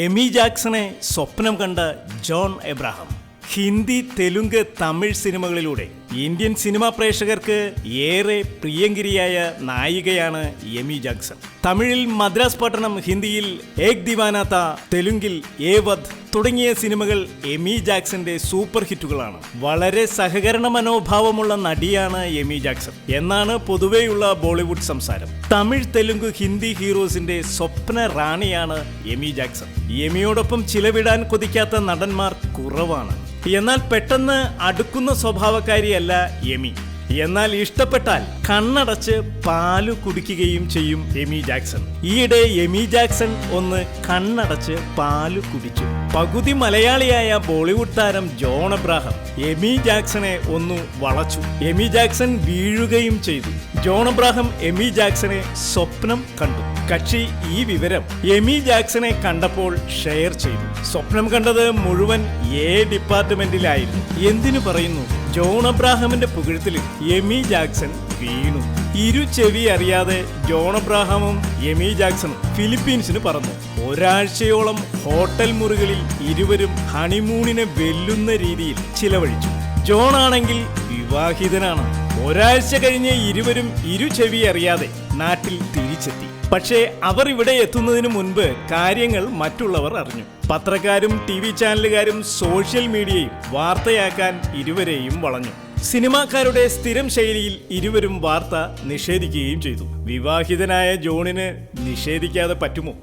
Amy ജാക്സനെ സ്വപ്നം കണ്ട ജോൺ എബ്രഹാം. ഹിന്ദി, തെലുങ്ക്, തമിഴ് സിനിമകളിലൂടെ ഇന്ത്യൻ സിനിമാ പ്രേക്ഷകർക്ക് ഏറെ പ്രിയങ്കരിയായ നായികയാണ് എമി ജാക്സൺ. തമിഴിൽ മദ്രാസ് പട്ടണം, ഹിന്ദിയിൽ ഏക് ദിവാന താ, തെലുങ്കിൽ ഏ വധ് തുടങ്ങിയ സിനിമകൾ എമി ജാക്സന്റെ സൂപ്പർ ഹിറ്റുകളാണ്. വളരെ സഹകരണ മനോഭാവമുള്ള നടിയാണ് എമി ജാക്സൺ എന്നാണ് പൊതുവെയുള്ള ബോളിവുഡ് സംസാരം. തമിഴ്, തെലുങ്ക്, ഹിന്ദി ഹീറോസിന്റെ സ്വപ്ന റാണിയാണ് എമി ജാക്സൺ. എമിയോടൊപ്പം ചിലവിടാൻ കൊതിക്കാത്ത നടന്മാർ കുറവാണ്. എന്നാൽ പെട്ടെന്ന് അടുക്കുന്ന സ്വഭാവക്കാരിയല്ല എമി. എന്നാൽ ഇഷ്ടപ്പെട്ടാൽ കണ്ണടച്ച് പാല് കുടിക്കുകയും ചെയ്യും എമി ജാക്സൺ. ഈയിടെ എമി ജാക്സൺ ഒന്ന് കണ്ണടച്ച് പാല് കുടിച്ചു. പകുതി മലയാളിയായ ബോളിവുഡ് താരം ജോൺ എബ്രഹാം എമി ജാക്സനെ ഒന്ന് വളച്ചു. എമി ജാക്സൺ വീഴുകയും ചെയ്തു. ജോൺ എബ്രഹാം എമി ജാക്സനെ സ്വപ്നം കണ്ടു. കക്ഷി ഈ വിവരം എമി ജാക്സനെ കണ്ടപ്പോൾ ഷെയർ ചെയ്തു. സ്വപ്നം കണ്ടത് മുഴുവൻ എ ഡിപ്പാർട്ട്മെന്റിലായിരുന്നു. എന്തിനു പറയുന്നു, ജോൺ എബ്രഹാമിന്റെ പുകഴ്ത്തലിൽ എമി ജാക്സൺ വീണു. ഇരു ചെവി അറിയാതെ ജോൺ എബ്രഹാമും എമി ജാക്സണും ഫിലിപ്പീൻസിന് പറന്നു. ഒരാഴ്ചയോളം ഹോട്ടൽ മുറികളിൽ ഇരുവരും ഹണിമൂണിനെ വെല്ലുന്ന രീതിയിൽ ചിലവഴിച്ചു. ജോൺ ആണെങ്കിൽ വിവാഹിതനാണ്. ഒരാഴ്ച കഴിഞ്ഞ് ഇരുവരും ഇരു ചെവി അറിയാതെ നാട്ടിൽ തിരിച്ചെത്തി. പക്ഷേ അവർ ഇവിടെ എത്തുന്നതിന് മുൻപ് കാര്യങ്ങൾ മറ്റുള്ളവർ അറിഞ്ഞു. പത്രക്കാരും TV ചാനലുകാരും സോഷ്യൽ മീഡിയയും വാർത്തയാക്കാൻ ഇരുവരെയും വളഞ്ഞു. സിനിമാക്കാരുടെ സ്ഥിരം ശൈലിയിൽ ഇരുവരും വാർത്ത നിഷേധിക്കുകയും ചെയ്തു. വിവാഹിതനായ ജോണിന് നിഷേധിക്കാതെ പറ്റുമോ?